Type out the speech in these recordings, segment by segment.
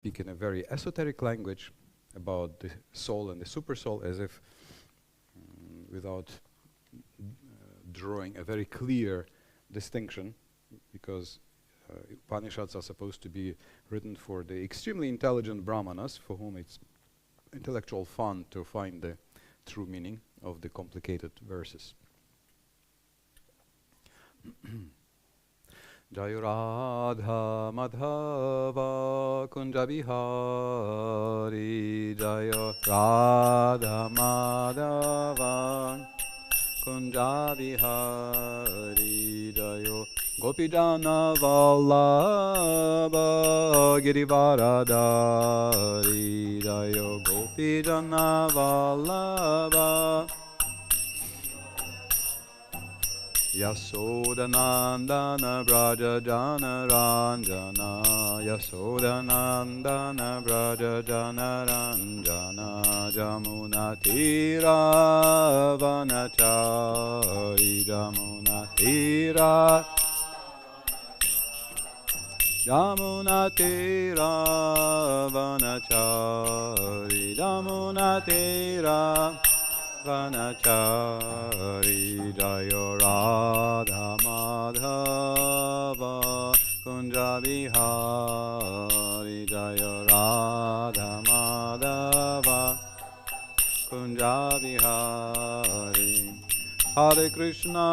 speak in a very esoteric language about the soul and the supersoul, as if without drawing a very clear distinction, because Upanishads are supposed to be written for the extremely intelligent brahmanas, for whom it's intellectual fun to find the true meaning of the complicated verses. Jaya Radha Madhava Kunja Bihari, Jaya Radha Madhava Kunja Bihari, Jaya Gopijana Vallabha Girivaradari, Jaya Gopijana Vallabha Yasodanandana Braja Jana Ranjana, Yasodanandana Braja Jana Ranjana, Jamuna Tira Vanachari, Jamuna Tira, Jamuna Tira Vanachari, Jamuna Tira Vanachari, Jaya Radha Madhava Kunja Bihari, Jaya Radha Madhava Kunja Bihari. Hare Krishna,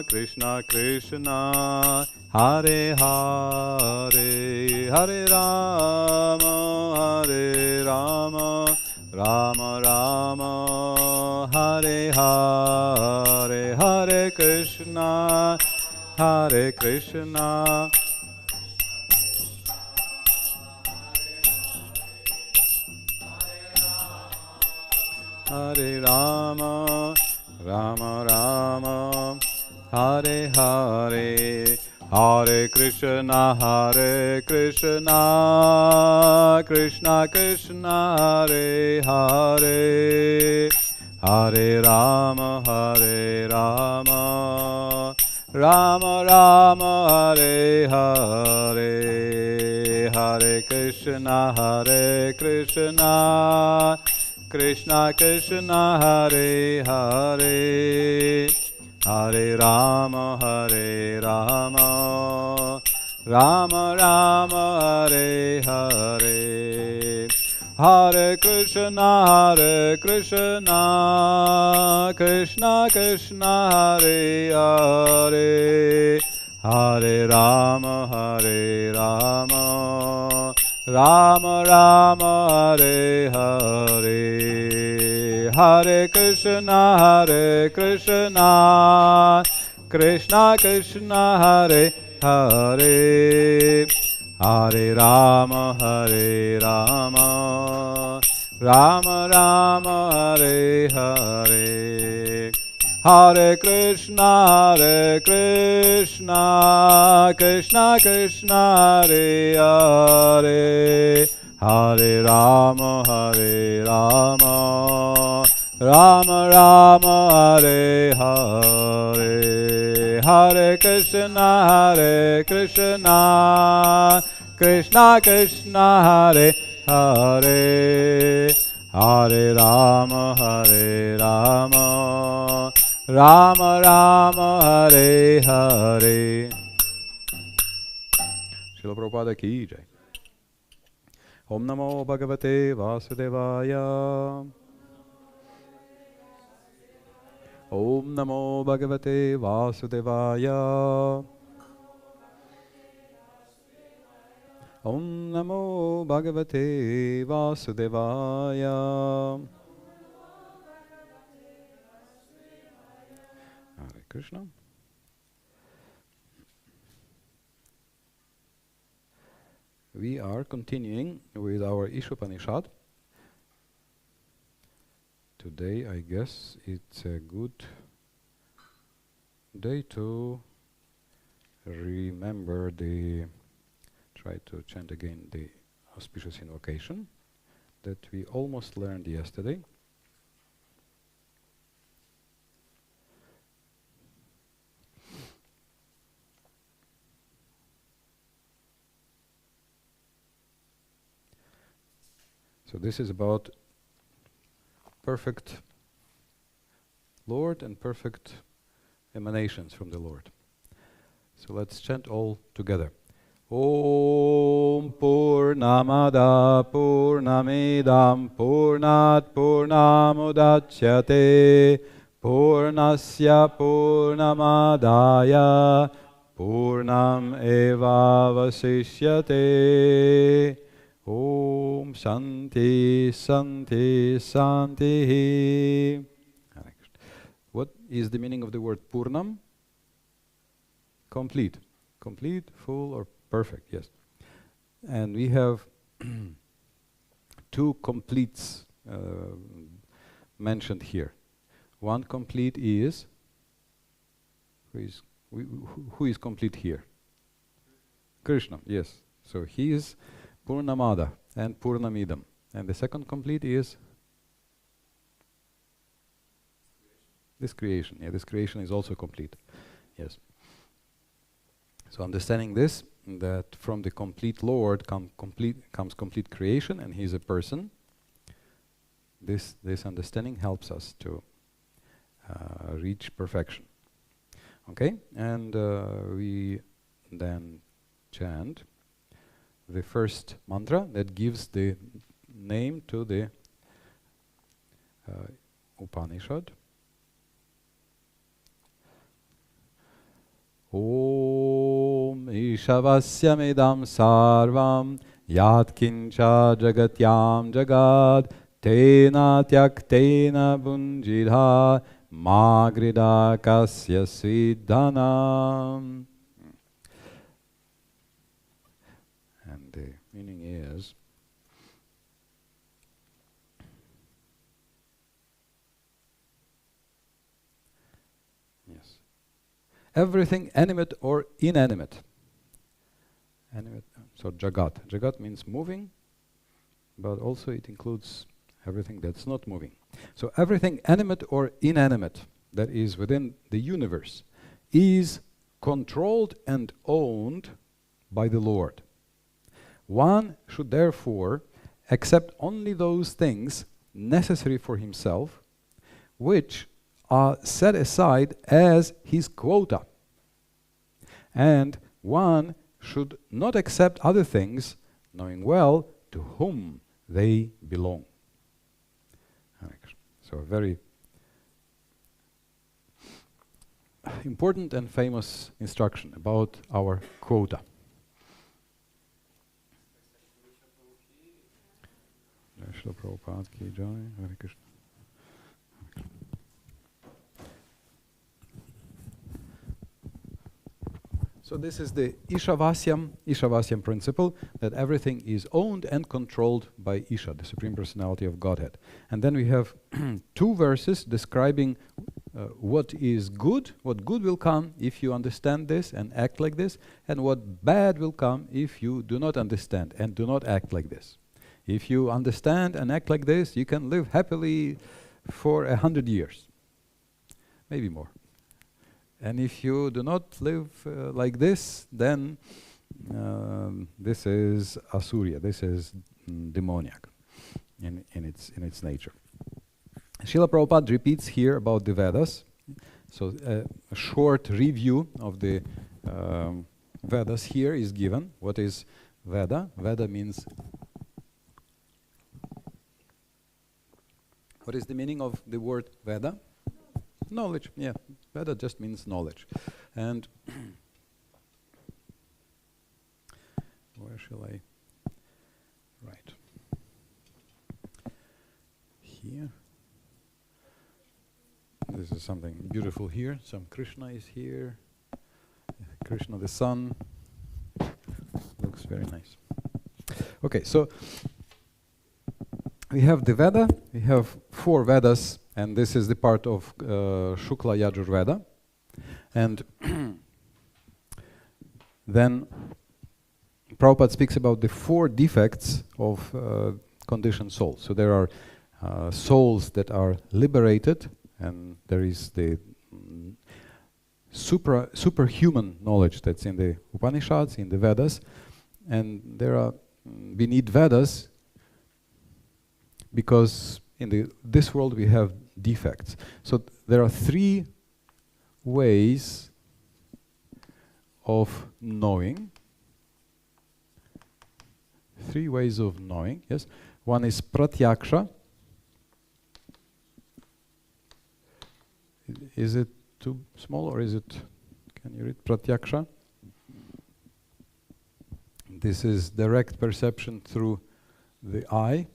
Krishna Krishna, Hare Hare, Hare Rama, Rama Rama, Hare Hare, Hare Krishna, Hare Krishna, Hare Rama, Rama Rama, Hare Hare, Hare Krishna, Krishna Krishna, Hare Hare, Hare Rama, Rama Rama, Hare Hare, Hare Krishna, Krishna Krishna, Hare Hare, Hare Rama, Rama Rama, Hare Hare, Hare Krishna, Krishna Krishna, Hare Hare, Hare Rama, Rama Rama, Hare Hare, Hare Krishna, Krishna Krishna, Hare Hare, Hare Rama, Rama Rama, Hare Hare, Hare Krishna, Krishna Krishna, Hare Hare, Hare Rama, Rama Rama, Hare Hare, Hare Krishna, Krishna Krishna, Hare Hare, Hare Rama, Rama Rama, Hare Hare. Srila Prabhupada ki jai. Om Namo Bhagavate Vasudevaya. Om Namo Bhagavate Vasudevaya. Om Namo Bhagavate Vasudevaya. Hare Krishna. We are continuing with our Isopanisad. Today, I guess it's a good day to remember try to chant again the auspicious invocation that we almost learned yesterday. So this is about perfect Lord and perfect emanations from the Lord. So let's chant all together. Om Purnamada Purnamidam Purnat Purnamudachyate Purnasya Purnamadaya Purnam Eva Vasishyate. Om Shanti Shanti Shanti. What is the meaning of the word Purnam? Complete. Complete, full, or perfect, yes. And we have two completes mentioned here. One complete is, who is complete here? Krishna, yes. So he is Purnamada and Purnamidam. And the second complete is this creation. Yeah, this creation is also complete. Yes. So understanding this, that from the complete Lord comes complete creation, and he is a person. This understanding helps us to reach perfection. Okay, and we then chant the first mantra that gives the name to the Upanishad. Om Ishavasyamidam sarvam yatkincha jagatyam jagad tena tyaktena bunjidha magrida kasya siddhanam. And the meaning is, yes, everything animate or inanimate. Animate, so jagat. Jagat means moving, but also it includes everything that's not moving. So everything animate or inanimate that is within the universe is controlled and owned by the Lord. One should therefore accept only those things necessary for himself, which are set aside as his quota. And one should not accept other things, knowing well to whom they belong. So a very important and famous instruction about our quota. Srila Prabhupada ki jai. Hare Krishna. So this is the Ishavasyam principle, that everything is owned and controlled by Isha, the Supreme Personality of Godhead. And then we have two verses describing what is good, what good will come if you understand this and act like this, and what bad will come if you do not understand and do not act like this. If you understand and act like this, you can live happily for 100 years, maybe more. And if you do not live like this, then this is Asurya, this is demoniac in its nature. Srila Prabhupada repeats here about the Vedas. So a short review of the Vedas here is given. What is Veda? Veda means... What is the meaning of the word Veda? Knowledge, yeah. Veda just means knowledge. And where shall I write? Here. This is something beautiful here. Some Krishna is here. Krishna the sun. Looks very nice. Okay, so we have the Veda, we have 4 Vedas, and this is the part of Shukla Yajur Veda. And then Prabhupada speaks about the 4 defects of conditioned souls. So there are souls that are liberated, and there is the superhuman knowledge that's in the Upanishads, in the Vedas, and there are we need Vedas because in this world we have defects. So there are three ways of knowing. Three ways of knowing, yes. One is Pratyaksha. Is it too small or is it, can you read Pratyaksha? This is direct perception through the eye.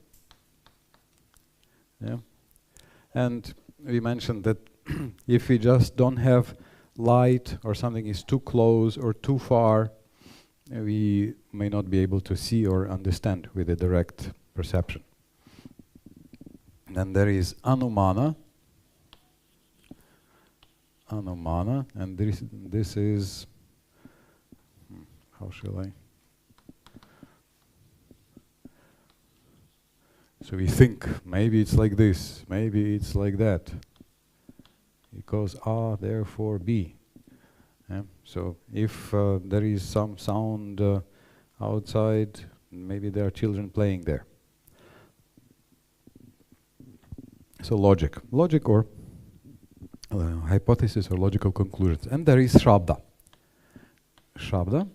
Yeah. And we mentioned that if we just don't have light or something is too close or too far, we may not be able to see or understand with a direct perception. Then there is Anumana. Anumana, and this is, how shall I? So we think, maybe it's like this, maybe it's like that. Because A, therefore B. Yeah? So if there is some sound outside, maybe there are children playing there. So logic or hypothesis or logical conclusions. And there is Shabda. Shabda.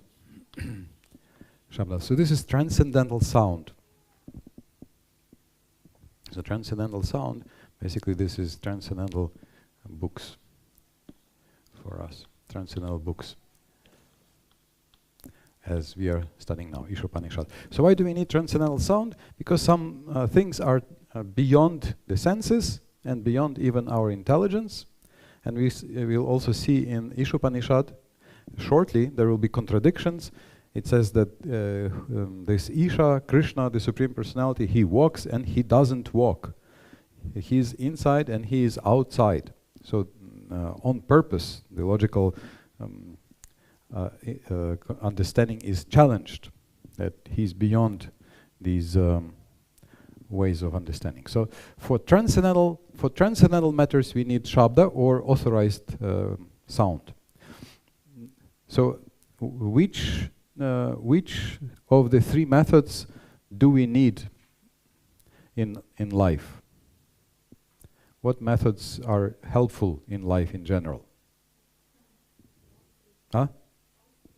Shabda. So this is transcendental sound. So transcendental sound, basically this is transcendental books for us. Transcendental books. As we are studying now, Isopanisad. So why do we need transcendental sound? Because some things are beyond the senses and beyond even our intelligence. And we will also see in Isopanisad, shortly, there will be contradictions. It says that this Isha, Krishna, the Supreme Personality, he walks and he doesn't walk. He's inside and he is outside. So on purpose, the logical understanding is challenged, that he's beyond these ways of understanding. So for transcendental matters, we need Shabda or authorized sound. So which of the three methods do we need in life? What methods are helpful in life in general? Huh?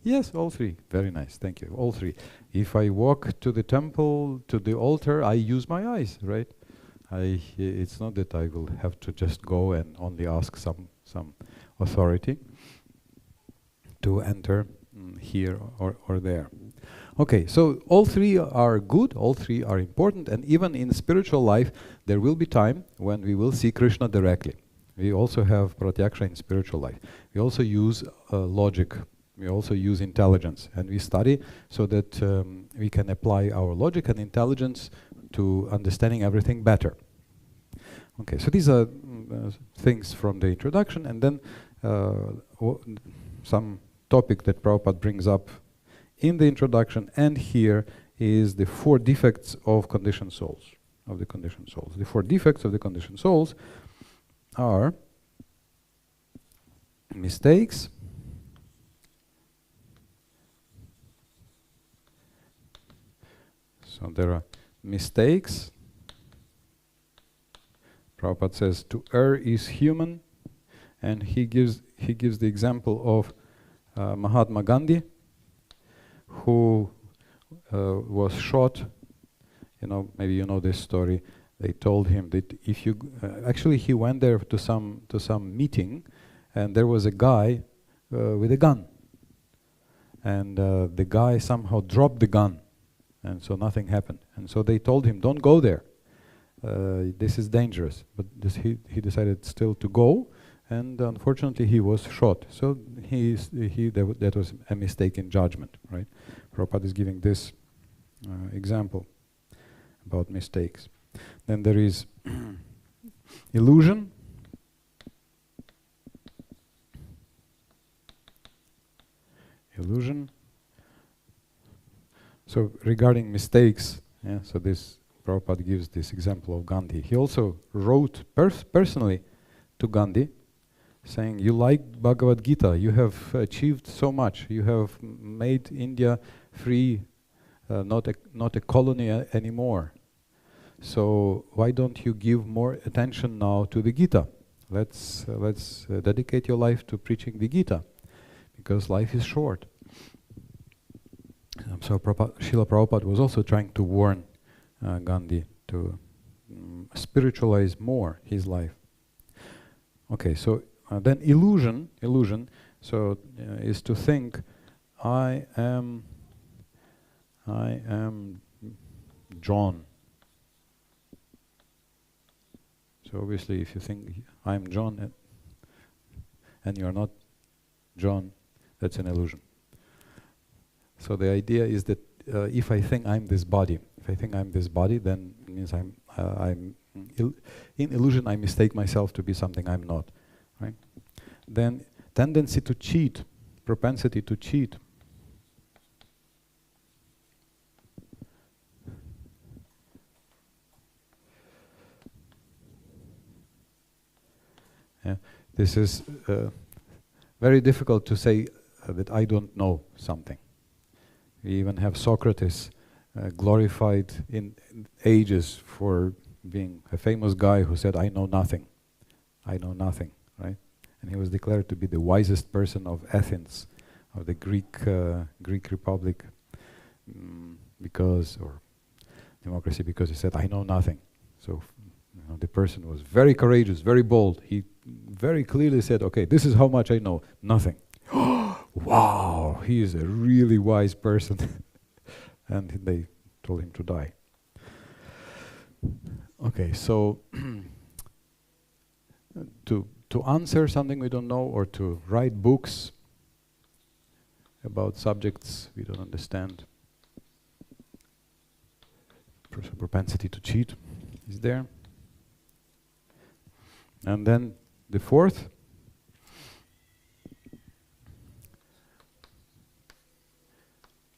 Yes, all three. Very nice, thank you. All three. If I walk to the temple, to the altar, I use my eyes, right? It's not that I will have to just go and only ask some authority to enter here or there. Okay, so all three are good, all three are important, and even in spiritual life, there will be time when we will see Krishna directly. We also have Pratyaksha in spiritual life. We also use logic, we also use intelligence, and we study so that we can apply our logic and intelligence to understanding everything better. Okay, so these are things from the introduction, and then some topic that Prabhupada brings up in the introduction and here is the 4 defects of conditioned souls, of the conditioned souls. The 4 defects of the conditioned souls are mistakes, so there are mistakes. Prabhupada says to err is human, and he gives the example of Mahatma Gandhi, who was shot. You know, maybe you know this story. They told him that if you actually he went there to some meeting, and there was a guy with a gun, and the guy somehow dropped the gun, and so nothing happened. And so they told him, "Don't go there. This is dangerous." But he decided still to go. And unfortunately, he was shot. So that was a mistake in judgment, right? Prabhupada is giving this example about mistakes. Then there is illusion. Illusion. So regarding mistakes, yeah, so this Prabhupada gives this example of Gandhi. He also wrote personally to Gandhi, saying, "You like Bhagavad Gita, you have achieved so much, you have made India free, not a colony anymore. So why don't you give more attention now to the Gita? Let's dedicate your life to preaching the Gita, because life is short. So Srila Prabhupada was also trying to warn Gandhi to spiritualize more his life. Okay, so then illusion, so is to think, I am John. So obviously if you think I am John and you are not John, that's an illusion. So the idea is that if I think I'm this body, then it means in illusion I mistake myself to be something I'm not, right? Then tendency to cheat, propensity to cheat. Yeah, this is very difficult to say that I don't know something. We even have Socrates glorified in ages for being a famous guy who said, I know nothing, right? And he was declared to be the wisest person of Athens, of the Greek Republic, or democracy, because he said, I know nothing. So the person was very courageous, very bold. He very clearly said, okay, this is how much I know, nothing. Wow, he is a really wise person. And they told him to die. Okay, so to answer something we don't know, or to write books about subjects we don't understand, propensity to cheat is there. And then the fourth,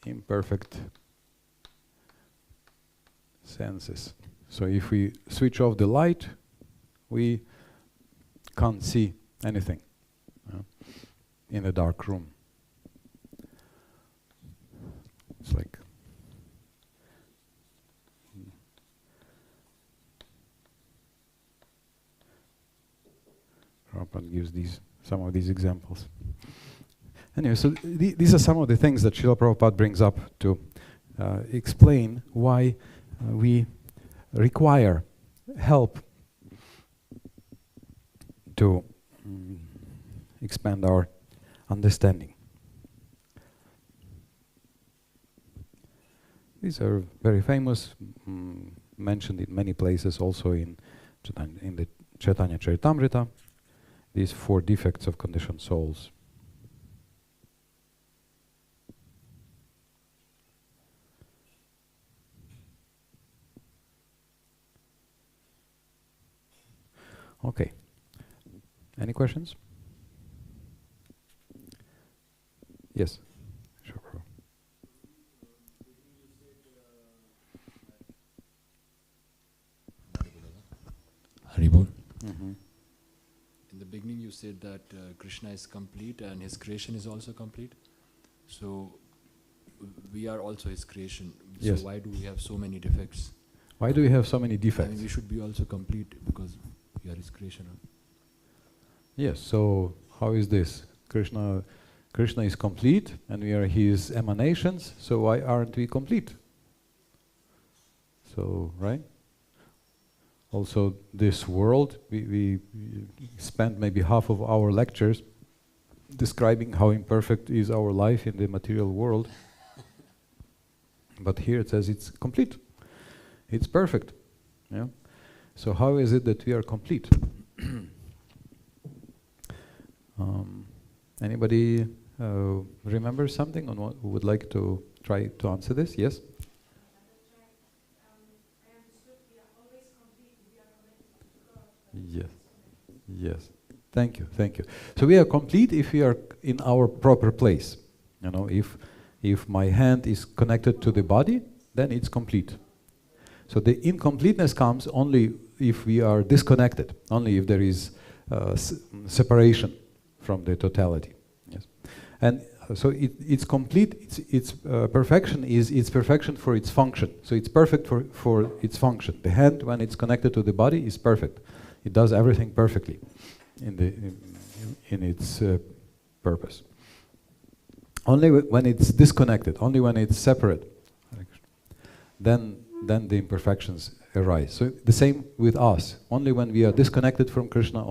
imperfect senses. So if we switch off the light, we can't see anything in a dark room. It's like Prabhupada gives some of these examples. Anyway, so these are some of the things that Srila Prabhupada brings up to explain why we require help to expand our understanding. These are very famous, mentioned in many places, also in the Chaitanya Charitamrita, these 4 defects of conditioned souls. Okay. Any questions? Yes. Sure. Haribol. Mm-hmm. In the beginning you said that Krishna is complete and his creation is also complete. So we are also his creation. Yes. So why do we have so many defects? Why do we have so many defects? I mean, we should be also complete because we are his creation. Yes, so how is this? Krishna is complete and we are his emanations, so why aren't we complete? So, right? Also, this world, we spend maybe half of our lectures describing how imperfect is our life in the material world. But here it says it's complete. It's perfect. Yeah? So how is it that we are complete? Anybody remember something on what who would like to try to answer this? Yes? Yes. Yes. Thank you. Thank you. So we are complete if we are in our proper place. You know, if my hand is connected to the body, then it's complete. So the incompleteness comes only if we are disconnected, only if there is separation from the totality. Yes. And it's complete. Its perfection is its perfection for its function. So it's perfect for its function. The hand, when it's connected to the body, is perfect. It does everything perfectly in its purpose. Only when it's disconnected, only when it's separate, then the imperfections arise. So the same with us. Only when we are disconnected from Krishna,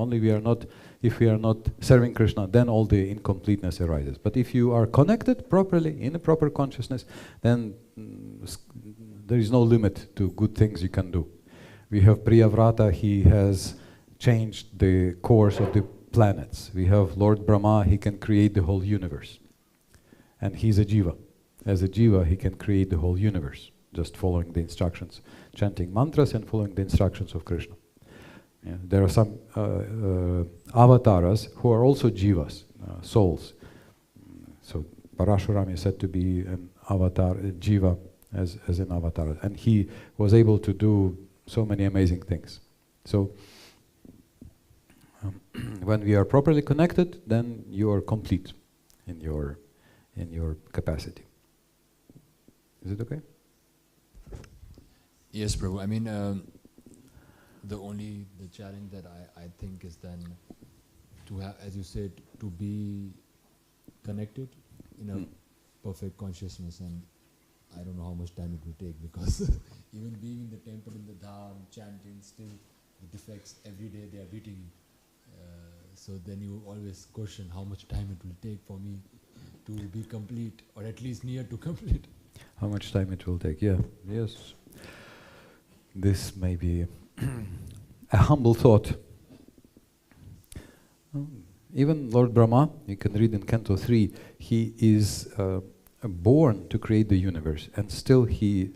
if we are not serving Krishna, then all the incompleteness arises. But if you are connected properly, in a proper consciousness, then there is no limit to good things you can do. We have Priyavrata, he has changed the course of the planets. We have Lord Brahma, he can create the whole universe. And he's a jiva. As a jiva, he can create the whole universe, just following the instructions, chanting mantras and following the instructions of Krishna. Yeah, there are some avatars who are also jivas, souls. So Parashuram is said to be an avatar, a jiva, as an avatar. And he was able to do so many amazing things. So when we are properly connected, then you are complete in your capacity. Is it okay? Yes, Prabhu. I mean, the challenge that I think is then to have, as you said, to be connected in a perfect consciousness, and I don't know how much time it will take, because even being in the temple, in the dham, chanting, still the defects every day they are beating you. So then you always question how much time it will take for me to be complete, or at least near to complete. How much time it will take? Yeah, yes. This may be a humble thought. Even Lord Brahma, you can read in Canto 3, he is born to create the universe, and still he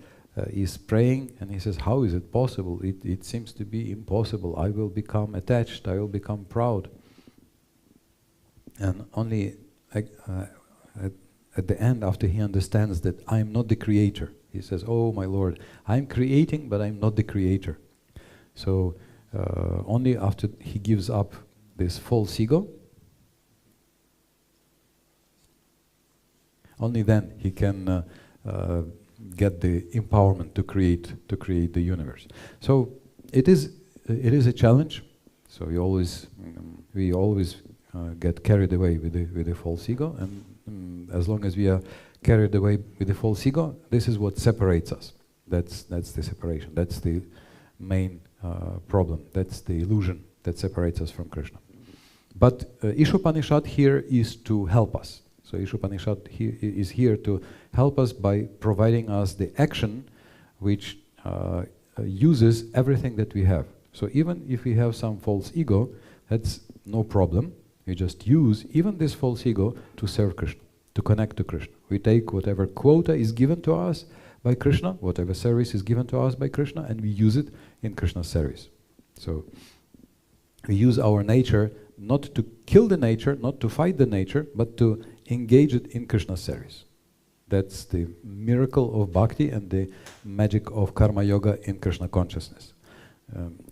is praying, and he says, how is it possible? It seems to be impossible. I will become attached, I will become proud. And only at the end, after he understands that I am not the creator, he says, oh my Lord, I'm creating, but I'm not the creator. So only after he gives up this false ego, only then he can get the empowerment to create the universe. So it is a challenge. So we always get carried away with the false ego, and as long as we are carried away with the false ego, this is what separates us. That's the separation. That's the main problem. That's the illusion that separates us from Krishna. But Isopanisad here is to help us. So Isopanisad is here to help us by providing us the action which uses everything that we have. So even if we have some false ego, that's no problem. We just use even this false ego to serve Krishna, to connect to Krishna. We take whatever quota is given to us by Krishna, whatever service is given to us by Krishna, and we use it in Krishna's service. So we use our nature not to kill the nature, not to fight the nature, but to engage it in Krishna's service. That's the miracle of Bhakti and the magic of Karma Yoga in Krishna consciousness.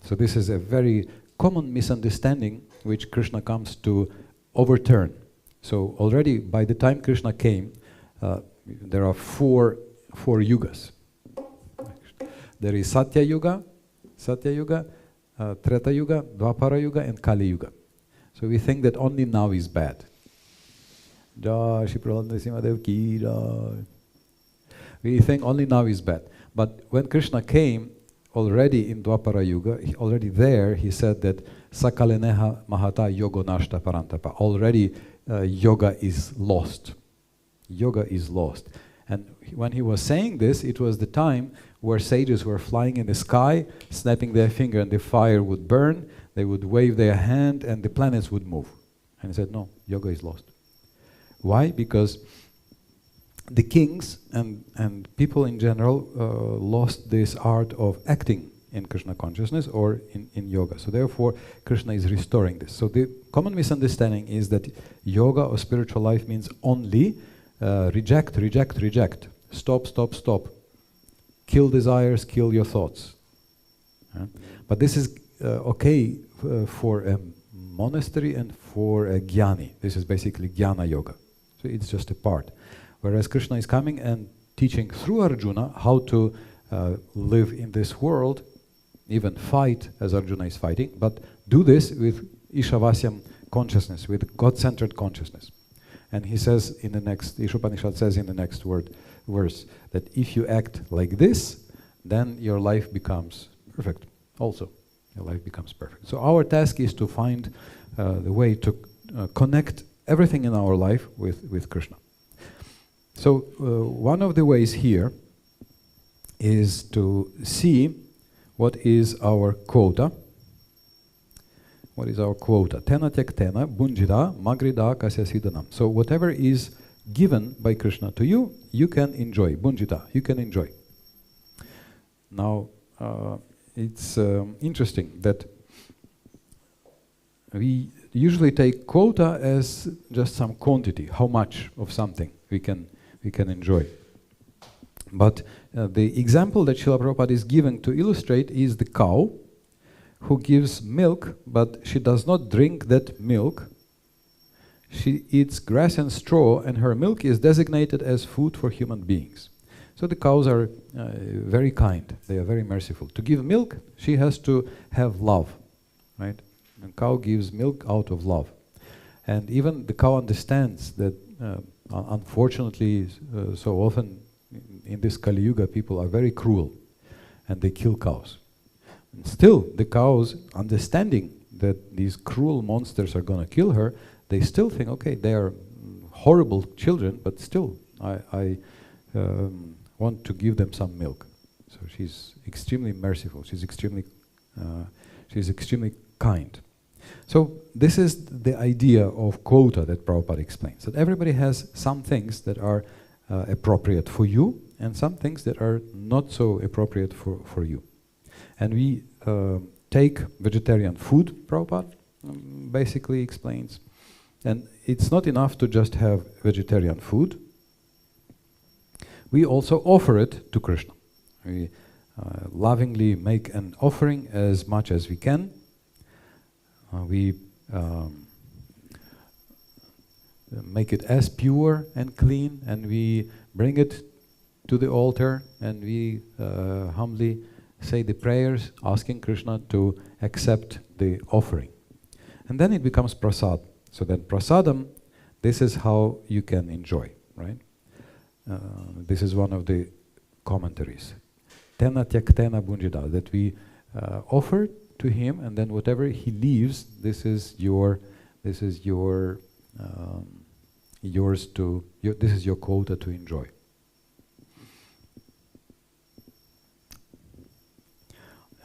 So this is a very common misunderstanding which Krishna comes to overturn. So already by the time Krishna came, there are four yugas. There is Satya Yuga, Treta Yuga, Dwapara Yuga, and Kali Yuga. So we think that only now is bad. We think only now is bad. But when Krishna came, already in Dwapara Yuga, already there he said that Sakaleneha Mahata Yogo Nashta Parantapa. Already yoga is lost. Yoga is lost. And when he was saying this, it was the time where sages were flying in the sky, snapping their finger, and the fire would burn, they would wave their hand, and the planets would move. And he said, no, yoga is lost. Why? Because the kings and people in general lost this art of acting in Krishna consciousness or in yoga. So therefore, Krishna is restoring this. So the common misunderstanding is that yoga or spiritual life means only reject, reject, reject. Stop, stop, stop. Kill desires, kill your thoughts. But this is okay for a monastery and for a jnani. This is basically jnana yoga. So it's just a part. Whereas Krishna is coming and teaching through Arjuna how to live in this world, even fight as Arjuna is fighting, but do this with Ishavasyam consciousness, with God-centered consciousness. And he says in the next, Isopanisad says in the next verse, that if you act like this, then your life becomes perfect also. Your life becomes perfect. So our task is to find the way to connect everything in our life with Krishna. So one of the ways here is to see what is our quota. What is our quota? Tena tyaktena bunjida magrida kasya siddhanam. So whatever is given by Krishna to you, you can enjoy. Bunjita, you can enjoy. Now, it's interesting that we usually take quota as just some quantity, how much of something we can enjoy. But the example that Srila Prabhupada is giving to illustrate is the cow who gives milk, but she does not drink that milk. She eats grass and straw, and her milk is designated as food for human beings. So the cows are very kind. They are very merciful. To give milk, she has to have love, right? And cow gives milk out of love. And even the cow understands that, unfortunately, so often in this Kali Yuga, people are very cruel, and they kill cows. And still, the cows, understanding that these cruel monsters are going to kill her, they still think, okay, they are horrible children, but still, I want to give them some milk. So she's extremely merciful. She's extremely kind. So this is the idea of quota that Prabhupada explains. That everybody has some things that are appropriate for you, and some things that are not so appropriate for you. And we take vegetarian food, Prabhupada basically explains. And it's not enough to just have vegetarian food. We also offer it to Krishna. We lovingly make an offering as much as we can. We make it as pure and clean, and we bring it to the altar, and we humbly say the prayers, asking Krishna to accept the offering. And then it becomes prasad. So that prasadam, this is how you can enjoy, right? This is one of the commentaries. Tena tyaktena bunjida, that we offer to him, and then whatever he leaves, this is your quota to enjoy.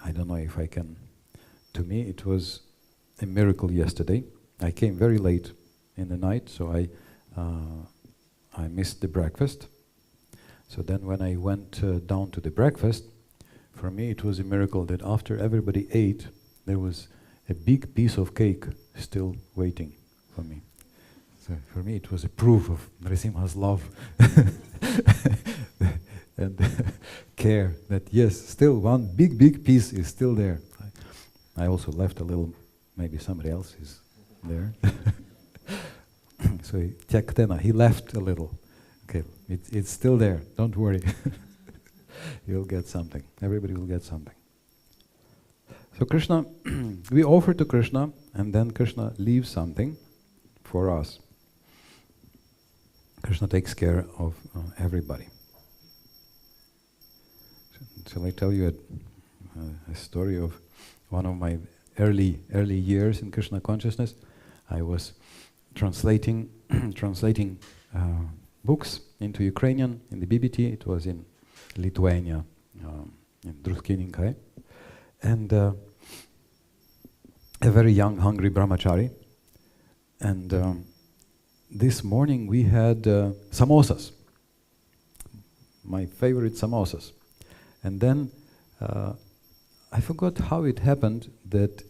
I don't know if I can. To me, it was a miracle yesterday. I came very late in the night, so I missed the breakfast. So then when I went down to the breakfast, for me it was a miracle that after everybody ate, there was a big piece of cake still waiting for me. So for me it was a proof of Narasimha's love and care, that yes, still one big piece is still there. I also left a little, maybe somebody else is there. So tyaktena, he left a little. Okay, it's still there, don't worry. You'll get something. Everybody will get something. So Krishna, we offer to Krishna, and then Krishna leaves something for us. Krishna takes care of everybody. Shall I tell you a story of one of my early years in Krishna consciousness? I was translating books into Ukrainian in the BBT. It was in Lithuania, in Druskininkai, and a very young, hungry brahmachari. And this morning we had samosas, my favorite samosas. And then I forgot how it happened that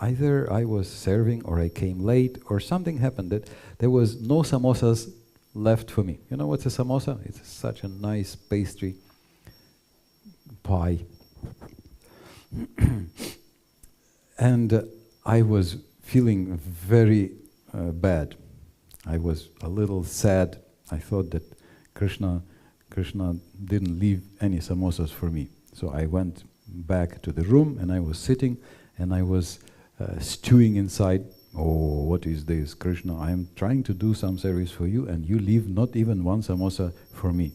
either I was serving or I came late or something happened that there was no samosas left for me. You know what's a samosa? It's such a nice pastry pie. And I was feeling very bad. I was a little sad. I thought that Krishna didn't leave any samosas for me. So I went back to the room and I was sitting and I was stewing inside. Oh, what is this, Krishna? I am trying to do some service for you and you leave not even one samosa for me.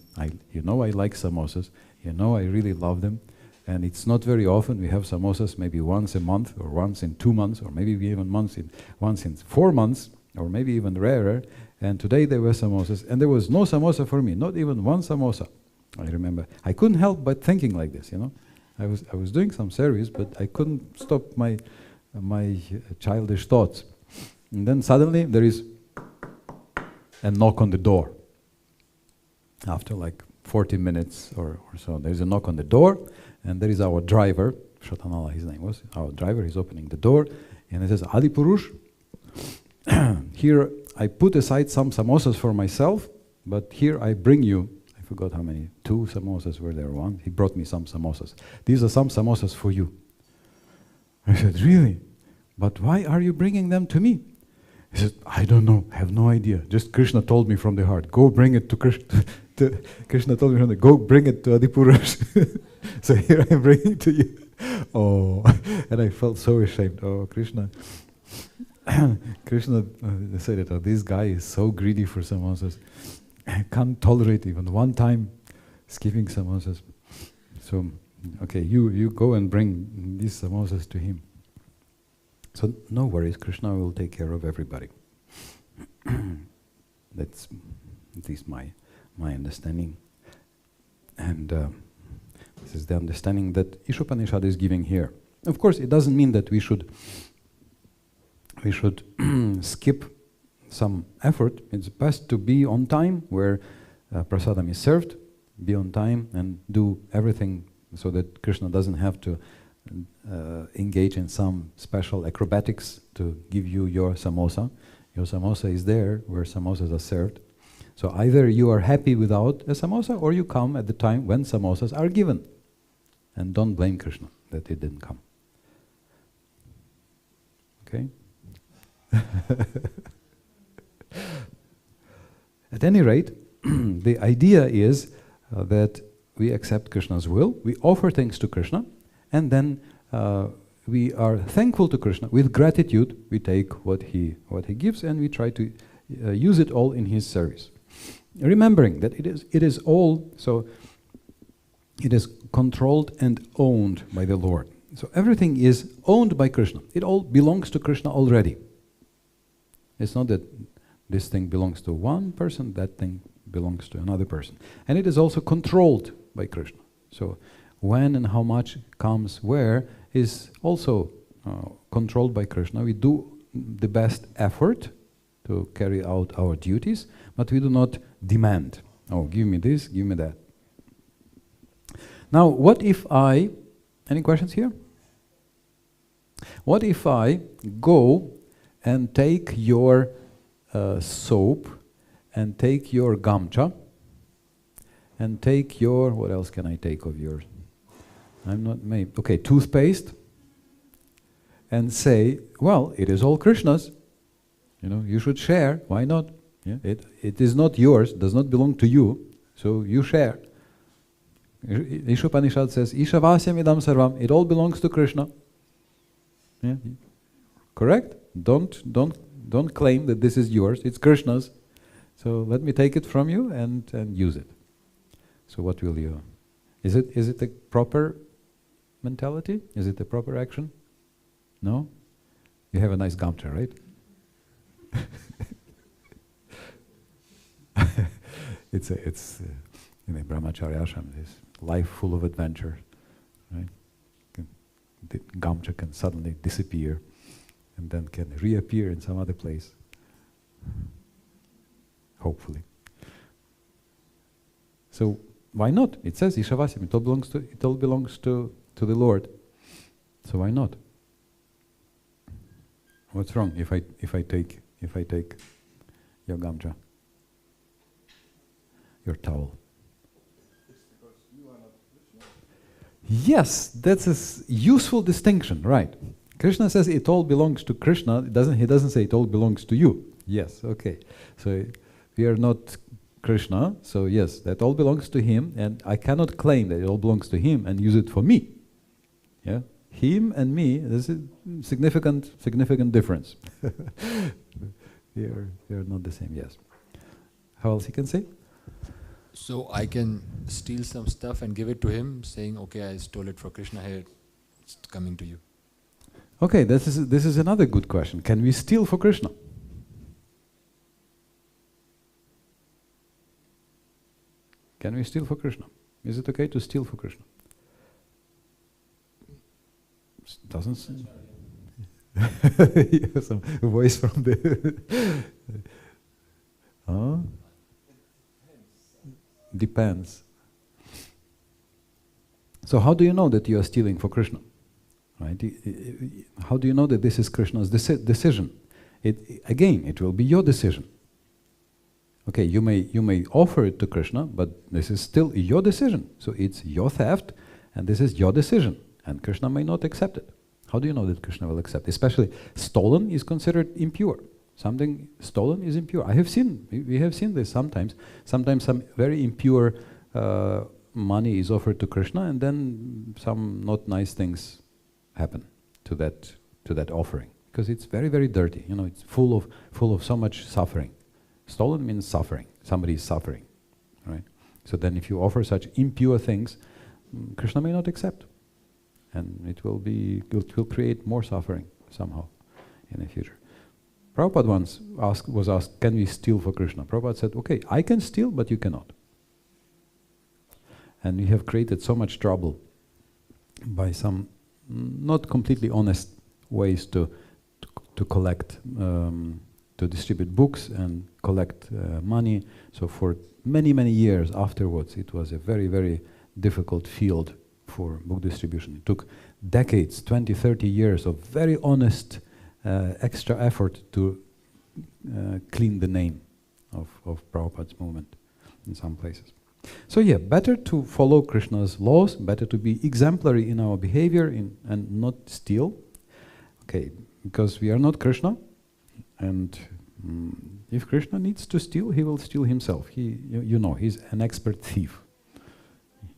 You know I like samosas. You know I really love them. And it's not very often we have samosas, maybe once a month or once in 2 months or maybe even once in 4 months or maybe even rarer. And today there were samosas and there was no samosa for me, not even one samosa. I remember. I couldn't help but thinking like this, you know. I was doing some service, but I couldn't stop my childish thoughts. And then suddenly there is a knock on the door. After like 40 minutes or so, there is a knock on the door, and there is our driver, Shatanala his name was, our driver is opening the door, and he says, Adi Purush, here I put aside some samosas for myself, but here I bring you, I forgot how many, 2 samosas were there, one, he brought me some samosas. These are some samosas for you. I said, really? But why are you bringing them to me? He said, I don't know, I have no idea. Just Krishna told me from the heart, go bring it to Krishna. Krishna told me from the go bring it to Adipurush. So here I'm bringing it to you. Oh, and I felt so ashamed. Oh, Krishna. Krishna said that, oh, this guy is so greedy for samosas. I can't tolerate even one time skipping samosas. So, okay, you go and bring these samosas to him. So no worries, Krishna will take care of everybody. That's at least my understanding. And this is the understanding that Isopanisad is giving here. Of course, it doesn't mean that we should skip some effort. It's best to be on time where prasadam is served, be on time and do everything so that Krishna doesn't have to engage in some special acrobatics to give you your samosa. Your samosa is there where samosas are served. So either you are happy without a samosa or you come at the time when samosas are given. And don't blame Krishna that it didn't come. Okay? At any rate, the idea is that we accept Krishna's will, we offer things to Krishna, and then we are thankful to Krishna. With gratitude, we take what he gives and we try to use it all in his service. Remembering that it is all, so it is controlled and owned by the Lord. So everything is owned by Krishna. It all belongs to Krishna already. It's not that this thing belongs to one person, that thing belongs to another person. And it is also controlled by Krishna. So when and how much comes where is also controlled by Krishna. We do the best effort to carry out our duties, but we do not demand. Oh, give me this, give me that. Now, what if any questions here? What if I go and take your soap and take your gamcha and take your, what else can I take of yours? I'm not made. Okay, toothpaste, and say, well, it is all Krishna's. You know, you should share. Why not? Yeah, it is not yours, does not belong to you, so you share. Isopanisad says, Ishavasyam idam sarvam. It all belongs to Krishna. Yeah, correct? Don't claim that this is yours. It's Krishna's. So let me take it from you and use it. So what will you? Is it a proper mentality? Is it a proper action? No? You have a nice gamcha, right? it's in a brahmacharya ashram, this life full of adventure, right? The gamcha can suddenly disappear and then can reappear in some other place. Hopefully. So why not? It says Ishavasyam, it all belongs to the Lord. So why not? What's wrong if I take your gamcha? Your towel. It's because you are not Krishna. Yes, that's a useful distinction, right? Krishna says it all belongs to Krishna. He doesn't say it all belongs to you. Yes, okay. So we are not Krishna, so yes, that all belongs to him, and I cannot claim that it all belongs to him and use it for me. Yeah, him and me, there's a significant difference. we are not the same, yes. How else you can say? So I can steal some stuff and give it to him, saying, okay, I stole it for Krishna, here, it's coming to you. Okay, this is another good question. Can we steal for Krishna? Can we steal for Krishna? Is it okay to steal for Krishna? Doesn't seem. Some voice from the. Huh? Depends. So how do you know that you are stealing for Krishna? Right? How do you know that this is Krishna's decision? Again, it will be your decision. Okay, you may offer it to Krishna, but this is still your decision. So it's your theft, and this is your decision, and Krishna may not accept it. How do you know that Krishna will accept? Especially stolen is considered impure. Something stolen is impure. We have seen this sometimes. Sometimes some very impure money is offered to Krishna, and then some not nice things happen to that offering, because it's very, very dirty. You know, it's full of so much suffering. Stolen means suffering. Somebody is suffering, right? So then, if you offer such impure things, Krishna may not accept, and it will create more suffering somehow in the future. Prabhupada once was asked, "Can we steal for Krishna?" Prabhupada said, "Okay, I can steal, but you cannot." And we have created so much trouble by some not completely honest ways to collect, to distribute books and collect money. So for many years afterwards, it was a very, very difficult field for book distribution. It took decades, 20, 30 years of very honest extra effort to clean the name of Prabhupada's movement in some places. So yeah, better to follow Krishna's laws, better to be exemplary in our behavior and not steal. Okay, because we are not Krishna, and if Krishna needs to steal, he will steal himself. You know, he's an expert thief.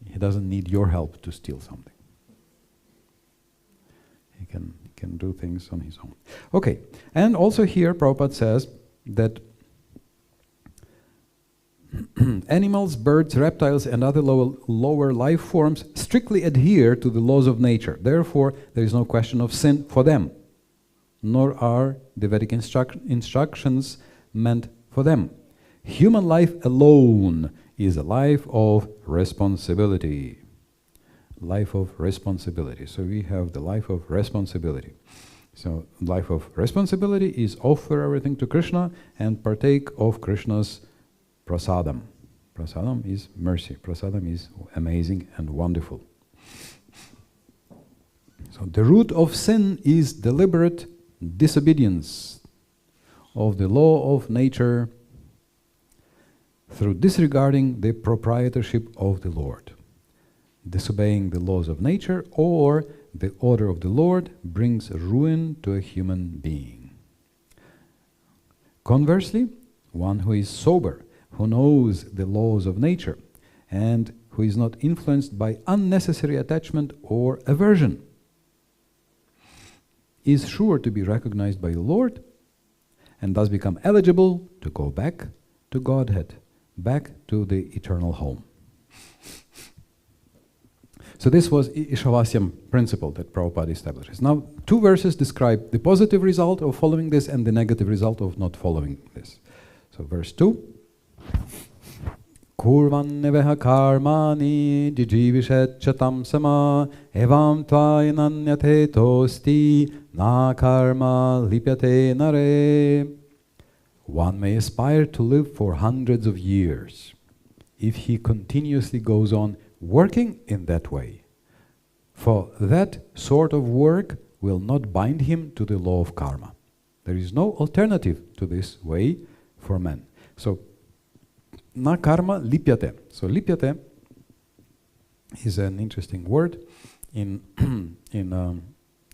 He doesn't need your help to steal something. He can do things on his own. Okay, and also here Prabhupada says that animals, birds, reptiles, and other lower life forms strictly adhere to the laws of nature. Therefore, there is no question of sin for them, nor are the Vedic instructions meant for them. Human life alone is a life of responsibility. Life of responsibility. So we have the life of responsibility. So life of responsibility is offer everything to Krishna and partake of Krishna's prasadam. Prasadam is mercy. Prasadam is amazing and wonderful. So the root of sin is deliberate disobedience of the law of nature through disregarding the proprietorship of the Lord. Disobeying the laws of nature or the order of the Lord brings ruin to a human being. Conversely, one who is sober, who knows the laws of nature, and who is not influenced by unnecessary attachment or aversion, is sure to be recognized by the Lord, and thus become eligible to go back to Godhead, back to the eternal home. So this was Ishavasyam principle that Prabhupada establishes. Now, two verses describe the positive result of following this and the negative result of not following this. So verse 2, Kurvanneveha karmani jijivishet chatam sama evam tvainanyate tosti na karma lipyate nare. One may aspire to live for hundreds of years if he continuously goes on working in that way. For that sort of work will not bind him to the law of karma. There is no alternative to this way for man. So, na karma lipyate. So lipyate is an interesting word. In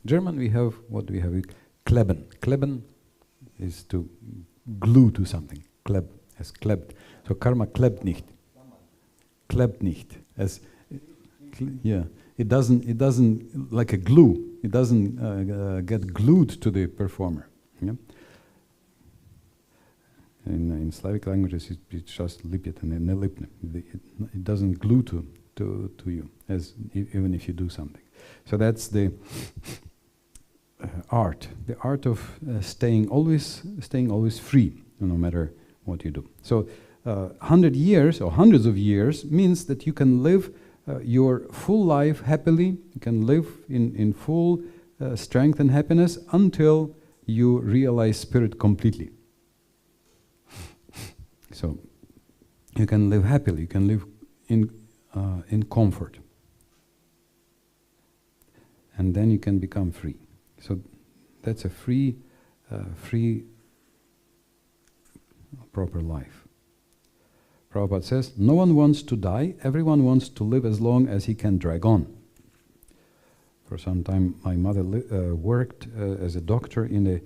German we have, what do we have? Kleben. Kleben is to glue to something. Kleb, es klebt. So karma klebt nicht. Klebt nicht. As, yeah, it doesn't like a glue. It doesn't get glued to the performer. Yeah? In Slavic languages, it's just lipit and ne lipne. It doesn't glue to you, as even if you do something. So that's the art. The art of staying always free, no matter what you do. So 100 years or hundreds of years means that you can live your full life happily. You can live in full strength and happiness until you realize spirit completely. So you can live happily. You can live in comfort, and then you can become free. So that's a free, proper life. Prabhupada says, no one wants to die, everyone wants to live as long as he can drag on. For some time, my mother worked as a doctor in a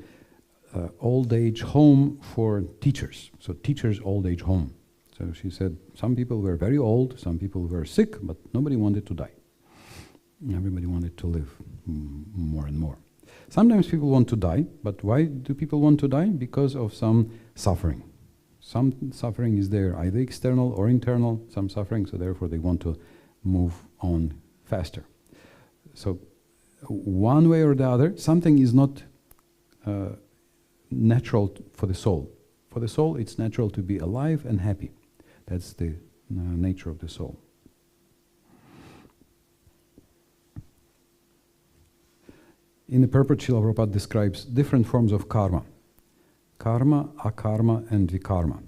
old age home for teachers. So teachers' old age home. So she said, some people were very old, some people were sick, but nobody wanted to die. Everybody wanted to live more and more. Sometimes people want to die, but why do people want to die? Because of some suffering. Some suffering is there, either external or internal, some suffering, so therefore they want to move on faster. So one way or the other, something is not natural for the soul. For the soul, it's natural to be alive and happy. That's the nature of the soul. In the purport, Srila Prabhupada describes different forms of karma. Karma, akarma, and vikarma.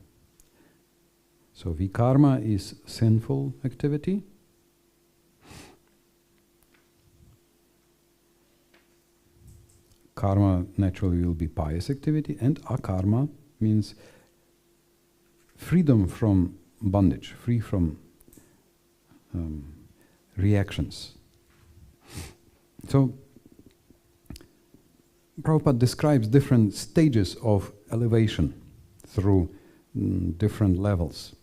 So vikarma is sinful activity. Karma naturally will be pious activity, and akarma means freedom from bondage, free from reactions. So Prabhupada describes different stages of elevation through different levels.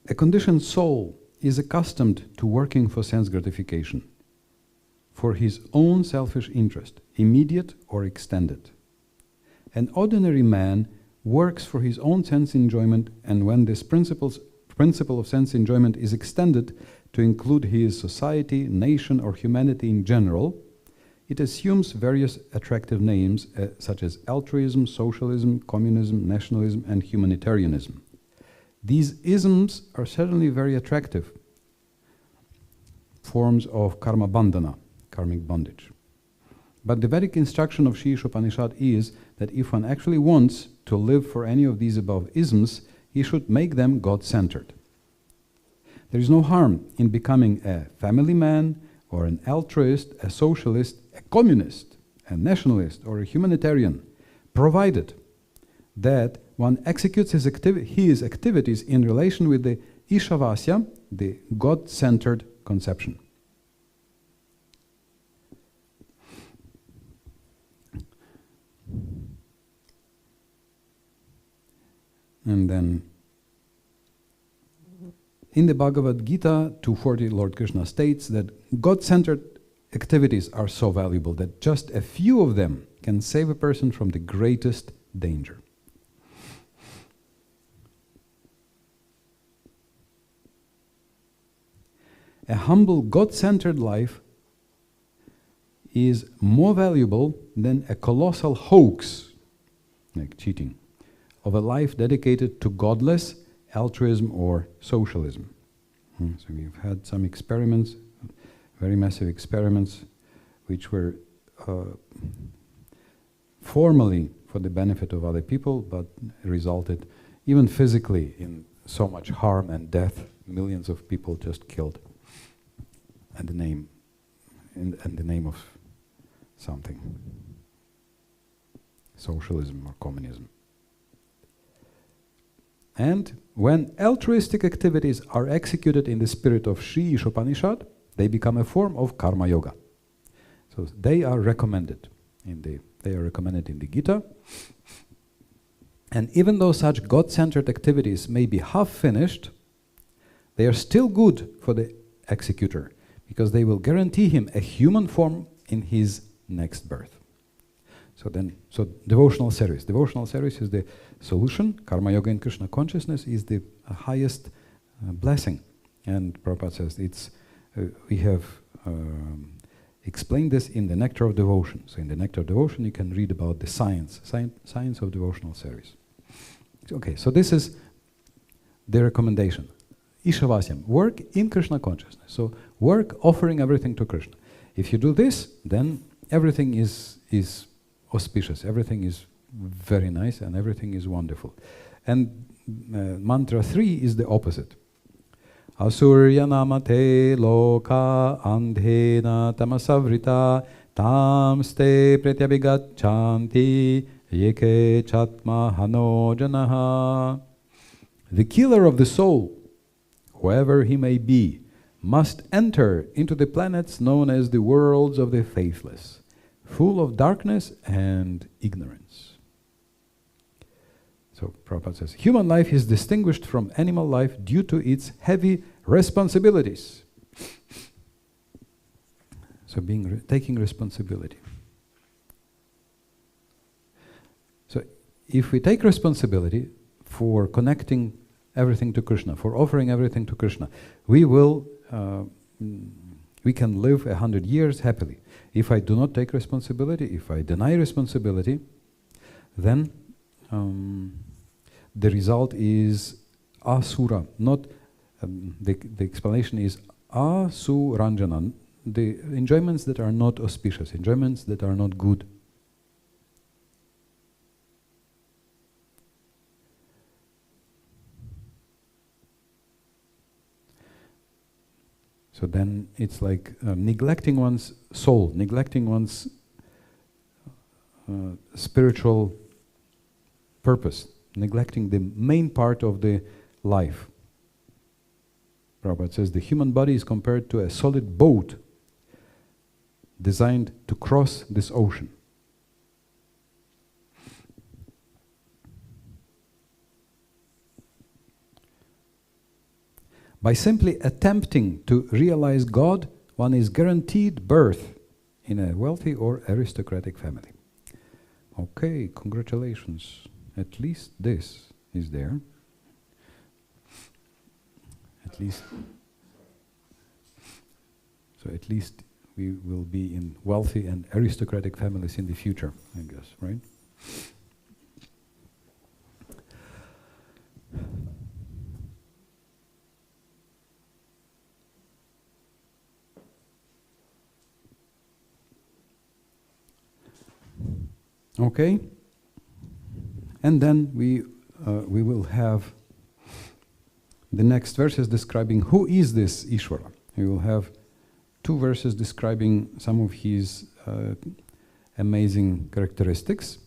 A conditioned soul is accustomed to working for sense gratification, for his own selfish interest, immediate or extended. An ordinary man works for his own sense enjoyment, and when this principle of sense enjoyment is extended to include his society, nation, or humanity in general, it assumes various attractive names such as altruism, socialism, communism, nationalism, and humanitarianism. These isms are certainly very attractive forms of karma bandhana, karmic bondage. But the Vedic instruction of Sri Isopanisad is that if one actually wants to live for any of these above isms, he should make them God-centered. There is no harm in becoming a family man, or an altruist, a socialist, a communist, a nationalist, or a humanitarian, provided that one executes his activities in relation with the Ishavasya, the God-centered conception. And then in the Bhagavad Gita 240, Lord Krishna states that God-centered activities are so valuable that just a few of them can save a person from the greatest danger. A humble God-centered life is more valuable than a colossal hoax, like cheating, of a life dedicated to godless altruism or socialism. So we've had some experiments, very massive experiments, which were formally for the benefit of other people, but resulted even physically in so much harm and death, millions of people just killed in the name of something, socialism or communism. And when altruistic activities are executed in the spirit of Sri Isopanisad, they become a form of karma yoga. So they are recommended in the Gita. And even though such God-centered activities may be half finished, they are still good for the executor, because they will guarantee him a human form in his next birth. So devotional service. Devotional service is the solution. Karma yoga in Krishna consciousness is the highest blessing. And Prabhupada says we have explained this in the Nectar of Devotion. So in the Nectar of Devotion you can read about the science of devotional service. Okay, so this is the recommendation. Ishavasyam, work in Krishna consciousness. So work offering everything to Krishna. If you do this, then everything is auspicious, everything is very nice, and everything is wonderful. And mantra 3 is the opposite. Asurya namate loka andhena tamasavrita tamste pratyabhigachanti yeke chatma hano janaha. The killer of the soul, whoever he may be, must enter into the planets known as the worlds of the faithless, full of darkness and ignorance. So Prabhupada says, human life is distinguished from animal life due to its heavy responsibilities. So taking responsibility. So if we take responsibility for connecting everything to Krishna, for offering everything to Krishna, we can live 100 years happily. If I do not take responsibility, if I deny responsibility, then the result is asura. Not the explanation is asuranjana, the enjoyments that are not auspicious, enjoyments that are not good. So then it's like neglecting one's soul, neglecting one's spiritual purpose, neglecting the main part of the life. Prabhupada says the human body is compared to a solid boat designed to cross this ocean. By simply attempting to realize God, one is guaranteed birth in a wealthy or aristocratic family. Okay, congratulations. At least this is there. At least. So at least we will be in wealthy and aristocratic families in the future, I guess, right? Okay, and then we will have the next verses describing who is this Ishvara. We will have 2 verses describing some of his amazing characteristics.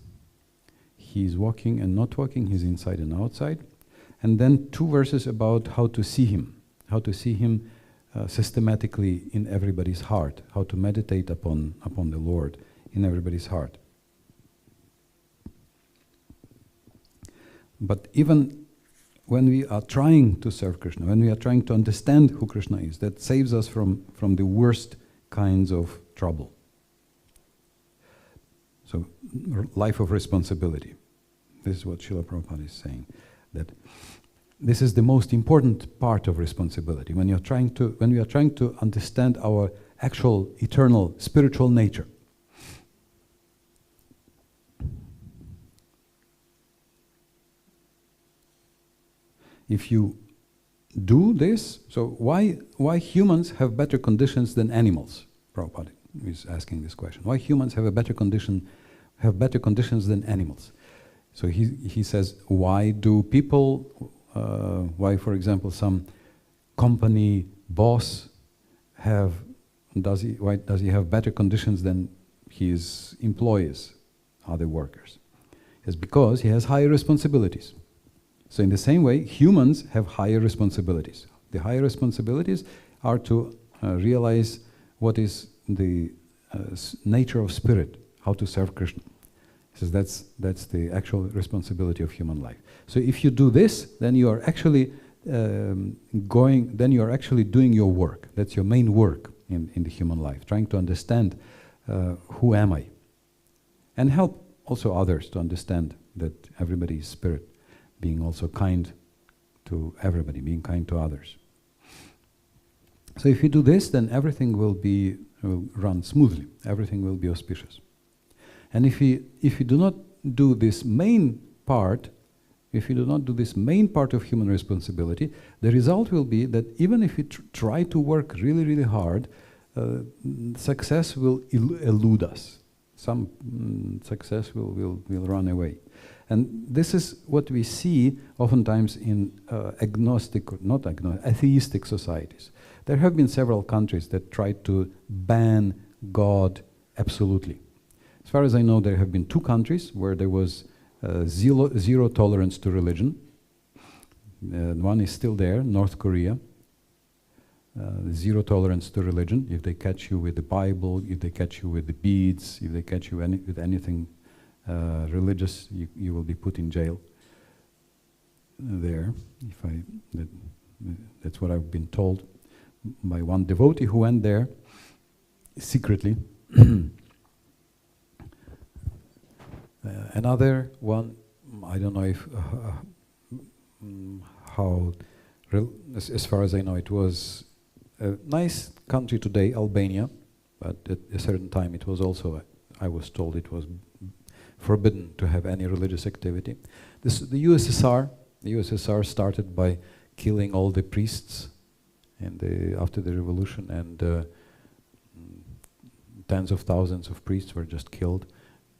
He's walking and not walking, he's inside and outside. And then 2 verses about how to see him systematically in everybody's heart, how to meditate upon the Lord in everybody's heart. But even when we are trying to serve Krishna, when we are trying to understand who Krishna is, that saves us from the worst kinds of trouble. So, life of responsibility. This is what Srila Prabhupada is saying, that this is the most important part of responsibility. When we are trying to understand our actual eternal spiritual nature. If you do this, so why humans have better conditions than animals? Prabhupada is asking this question. Why humans have better conditions than animals? So he says, why do people, why for example some company boss why does he have better conditions than his employees, other workers? It's because he has higher responsibilities. So in the same way, humans have higher responsibilities. The higher responsibilities are to realize what is the nature of spirit, how to serve Krishna. He says that's the actual responsibility of human life. So if you do this, then you are actually then you are actually doing your work. That's your main work in the human life, trying to understand who am I, and help also others to understand that everybody is spirit, being also kind to everybody, being kind to others. So if you do this, then everything will run smoothly. Everything will be auspicious. And if you do not do this main part, if you do not do this main part of human responsibility, the result will be that even if you try to work really, really hard, success will elude us. Some success will run away. And this is what we see oftentimes in atheistic societies. There have been several countries that tried to ban God absolutely. As far as I know, there have been 2 countries where there was zero tolerance to religion. One is still there, North Korea. Zero tolerance to religion. If they catch you with the Bible, if they catch you with the beads, if they catch you with anything religious, you will be put in jail there. That's what I've been told by one devotee who went there secretly. Another one, I don't know if as far as I know, it was a nice country today, Albania, but at a certain time it was also, I was told it was forbidden to have any religious activity. The USSR started by killing all the priests after the revolution, and tens of thousands of priests were just killed,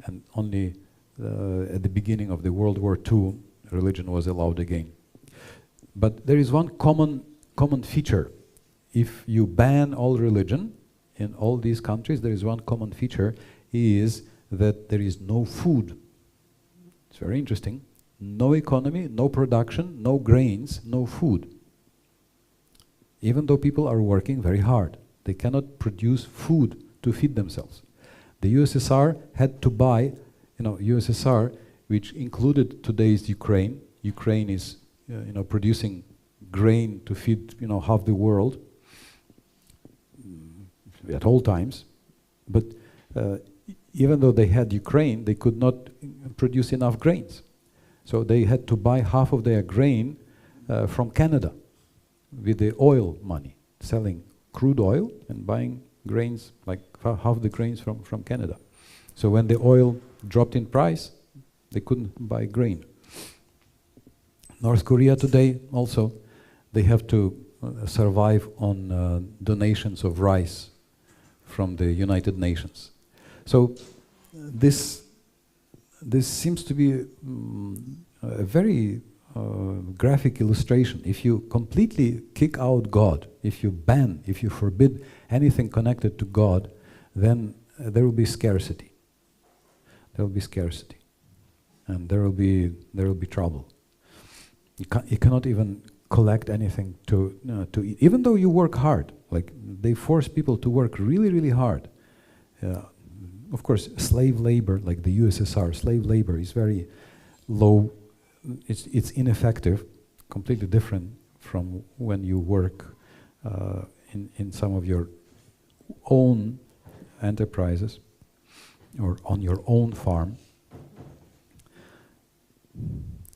and only at the beginning of the World War II, religion was allowed again. But there is one common feature. If you ban all religion in all these countries, there is one common feature, is that there is no food. It's very interesting. No economy, no production, no grains, no food. Even though people are working very hard, they cannot produce food to feed themselves. The USSR had to buy, USSR, which included today's Ukraine. Ukraine is, producing grain to feed, half the world at all times. But even though they had Ukraine, they could not produce enough grains. So they had to buy half of their grain from Canada with the oil money, selling crude oil and buying grains, like half the grains from Canada. So when the oil dropped in price, they couldn't buy grain. North Korea today also, they have to survive on donations of rice from the United Nations. So this seems to be a very graphic illustration. If you completely kick out God, if you ban, if you forbid anything connected to God, then there will be scarcity. There will be scarcity, and there will be trouble. You cannot even collect anything to eat, even though you work hard. Like they force people to work really, really hard. Of course, slave labor, like the USSR, slave labor is very low. It's ineffective, completely different from when you work in some of your own enterprises or on your own farm.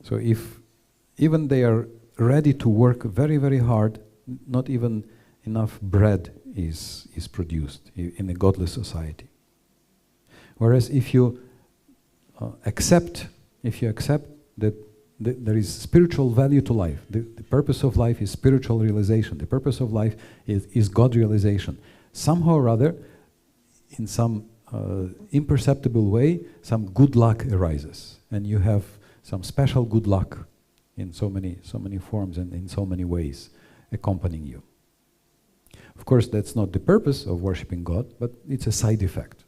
So if even they are ready to work very, very hard, not even enough bread is produced in a godless society. Whereas if you accept that there is spiritual value to life, the purpose of life is spiritual realization, the purpose of life is God realization, somehow or other, in some imperceptible way, some good luck arises, and you have some special good luck in so many forms and in so many ways accompanying you. Of course, that's not the purpose of worshipping God, but it's a side effect.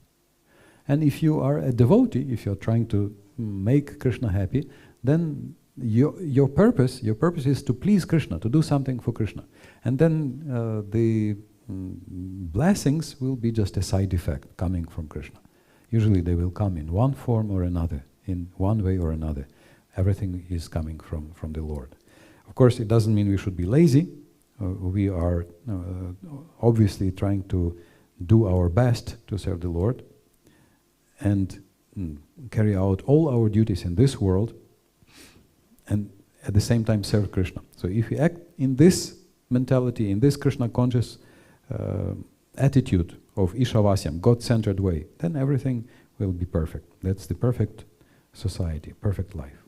And if you are a devotee, if you're trying to make Krishna happy, then your purpose is to please Krishna, to do something for Krishna. And then blessings will be just a side effect coming from Krishna. Usually they will come in one form or another, in one way or another. Everything is coming from the Lord. Of course, it doesn't mean we should be lazy. We are obviously trying to do our best to serve the Lord and carry out all our duties in this world and at the same time serve Krishna. So if we act in this mentality, in this Krishna conscious attitude of Ishavasyam, God-centered way, then everything will be perfect. That's the perfect society, perfect life.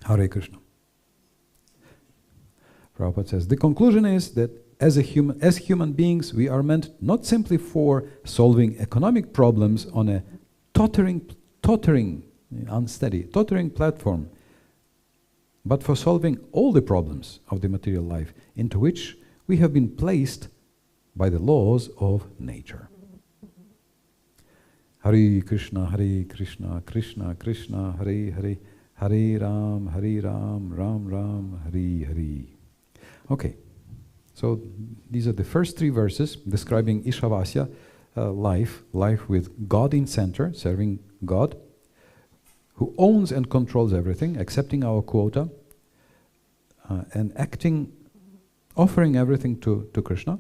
Hare Krishna. Prabhupada says, the conclusion is that as human beings, we are meant not simply for solving economic problems on a tottering, unsteady, tottering platform, but for solving all the problems of the material life into which we have been placed by the laws of nature. Hare Krishna, Krishna Krishna, Hare Hare, Hare Ram, Ram Ram, Hare Hare. Okay, so these are the first three verses describing Ishavasya life with God in center, serving God, who owns and controls everything, accepting our quota, and offering everything to Krishna.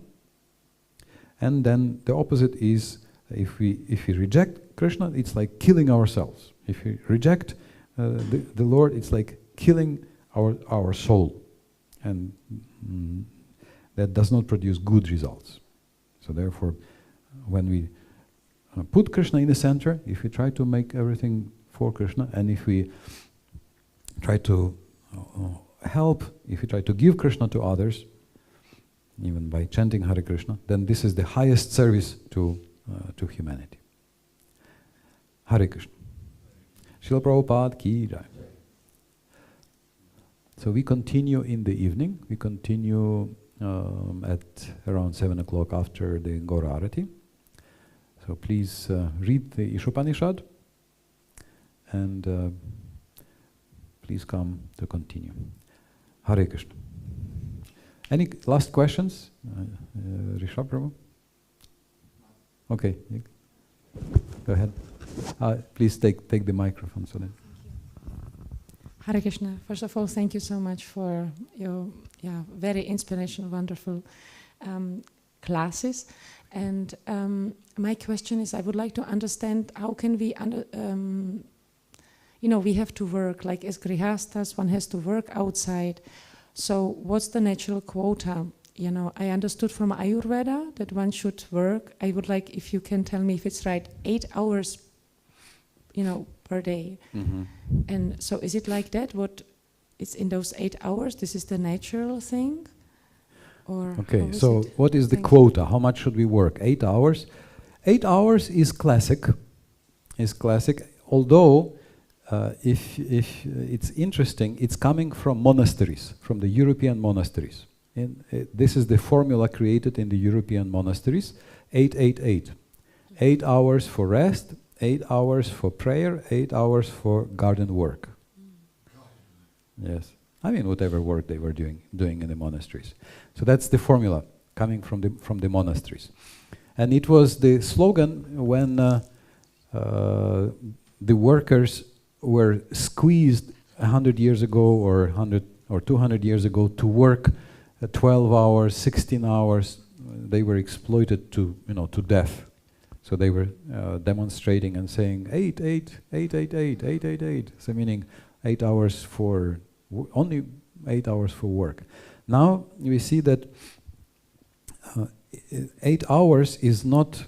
And then the opposite is, if we reject Krishna, it's like killing ourselves. If we reject the Lord, it's like killing our soul. And that does not produce good results. So therefore, when we put Krishna in the center, if we try to make everything for Krishna, and if we try to help, if we try to give Krishna to others, even by chanting Hare Krishna, then this is the highest service to humanity. Hare Krishna. Srila Prabhupada ki jai. So we continue in the evening. We continue at around 7 o'clock after the Gaura Arati. So please read the Isopanisad and please come to continue. Hare Krishna. Any last questions? Rishabh Prabhu? Okay, go ahead. Please take the microphone so that. Hare Krishna. First of all, thank you so much for your very inspirational, wonderful classes. And my question is, I would like to understand how can we, we have to work, like as grihastas, one has to work outside. So what's the natural quota? I understood from Ayurveda that one should work. I would like, if you can tell me if it's right, 8 hours, per day. Mm-hmm. And so is it like that? What it's in those 8 hours? This is the natural thing? Or okay, so what is the quota? How much should we work? 8 hours? 8 hours is classic. Although, if it's interesting, it's coming from monasteries, from the European monasteries. This is the formula created in the European monasteries, 8-8-8. 8 hours for rest, 8 hours for prayer, 8 hours for garden work. Yes, I mean whatever work they were doing in the monasteries. So that's the formula coming from the monasteries, and it was the slogan when the workers were squeezed 100 years ago or 100 or 200 years ago to work 12 hours, 16 hours. They were exploited to death. So they were demonstrating and saying 8-8-8-8-8-8-8-8. So meaning 8 hours for only 8 hours for work. Now we see that 8 hours is not.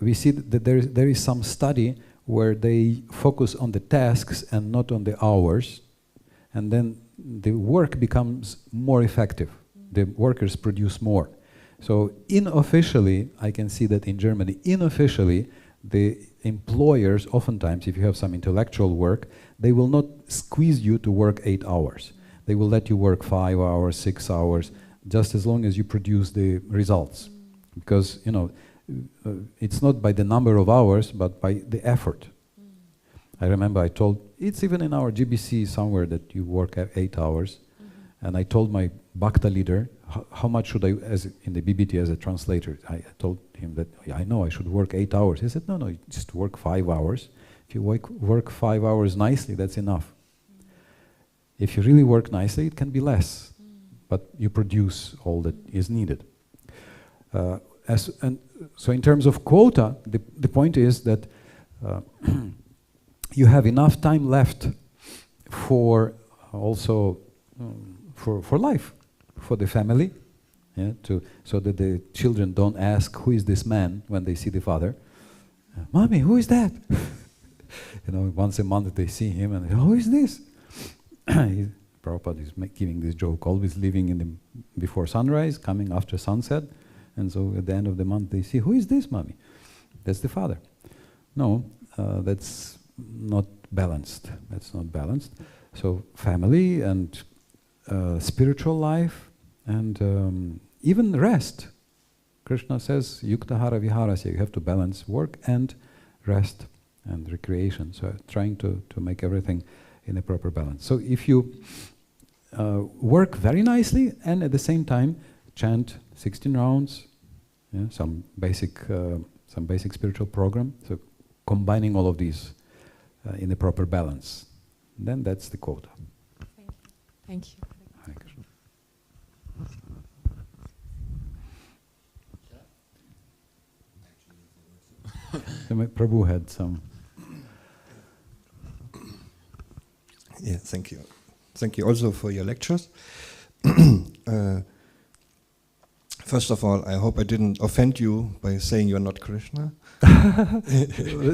We see that there is some study where they focus on the tasks and not on the hours, and then the work becomes more effective. The workers produce more. So unofficially, I can see that in Germany, unofficially, the employers, oftentimes, if you have some intellectual work, they will not squeeze you to work 8 hours. They will let you work 5 hours, 6 hours, just as long as you produce the results. Because, it's not by the number of hours, but by the effort. I remember I told, it's even in our GBC somewhere that you work 8 hours, and I told my Bhakta leader, how much should I, as in the BBT as a translator, I told him that I know I should work 8 hours. He said, no, you just work 5 hours. If you work 5 hours nicely, that's enough. If you really work nicely, it can be less, but you produce all that is needed. So in terms of quota, the point is that you have enough time left for also for life, for the family, yeah, so that the children don't ask, who is this man, when they see the father. Mommy, who is that? Once a month they see him and who is this? Prabhupada is giving this joke, always leaving before sunrise, coming after sunset, and so at the end of the month they see, who is this, mommy? That's the father. No, that's not balanced. That's not balanced. So family and spiritual life and even rest. Krishna says, yuktahara viharasya, you have to balance work and rest and recreation. So trying to make everything in a proper balance. So if you work very nicely and at the same time chant 16 rounds, yeah, some basic spiritual program, so combining all of these in a proper balance, then that's the quota. Thank you. Hare Krishna. Prabhu had some. Yeah, thank you. Thank you also for your lectures. First of all, I hope I didn't offend you by saying you're not Krishna.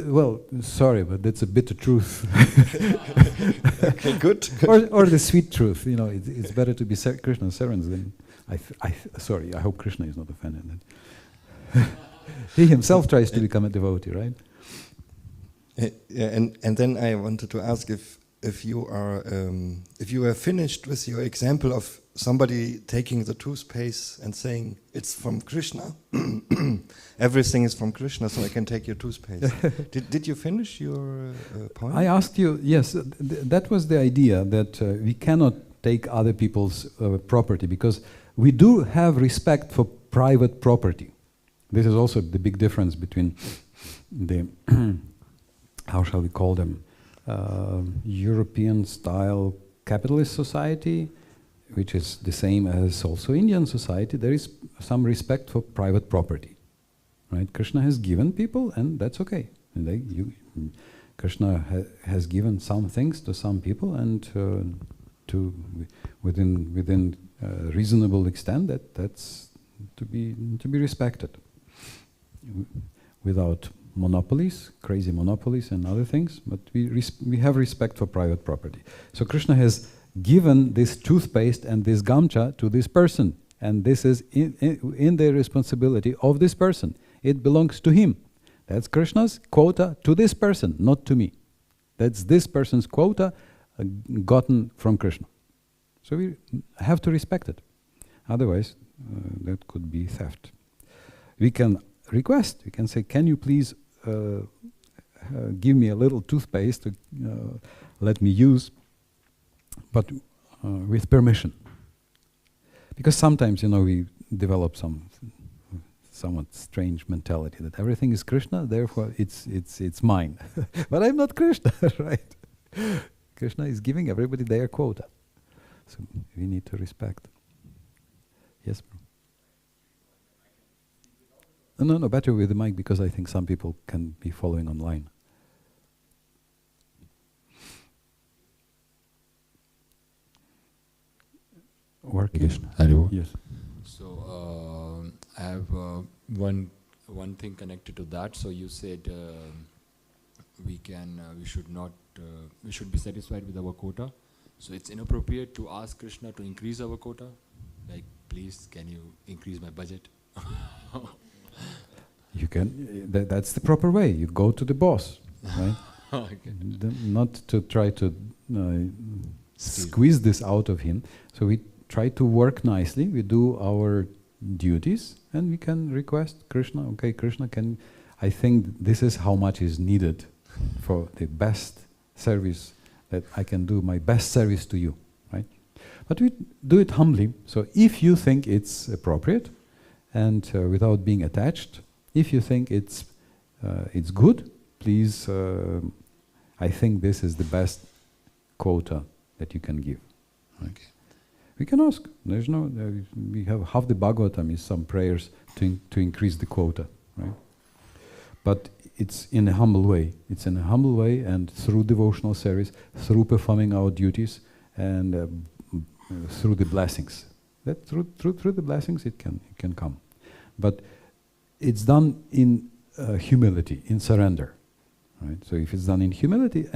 Well, sorry, but that's a bitter truth. Okay, good. Or the sweet truth. It's better to be Krishna's servants than. Sorry, I hope Krishna is not offended. He himself tries to become a devotee, right? Yeah, and then I wanted to ask if you are finished with your example of somebody taking the toothpaste and saying it's from Krishna, everything is from Krishna, so I can take your toothpaste. Did you finish your point? I asked you. Yes, that was the idea that we cannot take other people's property because we do have respect for private property. This is also the big difference between the how shall we call them, European-style capitalist society, which is the same as also Indian society. There is some respect for private property, right? Krishna has given people, and that's okay. And Krishna has given some things to some people, and to within reasonable extent, that's to be respected, without monopolies, crazy monopolies and other things, but we have respect for private property. So Krishna has given this toothpaste and this gamcha to this person, and this is in the responsibility of this person. It belongs to him. That's Krishna's quota to this person, not to me. That's this person's quota gotten from Krishna. So we have to respect it. Otherwise, that could be theft. We can request, we can say, can you please give me a little toothpaste to let me use, but with permission. Because sometimes, we develop some somewhat strange mentality that everything is Krishna, therefore it's mine. But I'm not Krishna, right? Krishna is giving everybody their quota. So we need to respect. Yes, bro. No, better with the mic, because I think some people can be following online. Working. Yes. So I have one thing connected to that. So you said we should be satisfied with our quota. So it's inappropriate to ask Krishna to increase our quota. Like, please, can you increase my budget? You can. That's the proper way. You go to the boss, right? Okay. Not to try to squeeze this out of him. So we try to work nicely. We do our duties, and we can request Krishna. Okay, Krishna, I think this is how much is needed for the best service that I can do. My best service to you, right? But we do it humbly. So if you think it's appropriate, and without being attached, if you think it's good, please, I think this is the best quota that you can give. Okay. We can ask. There's no. We have half the Bhagavatam is some prayers to increase the quota, right? But it's in a humble way. It's in a humble way, and through devotional service, through performing our duties, and through the blessings. That through the blessings it can come. But it's done in humility, in surrender. Right? So if it's done in humility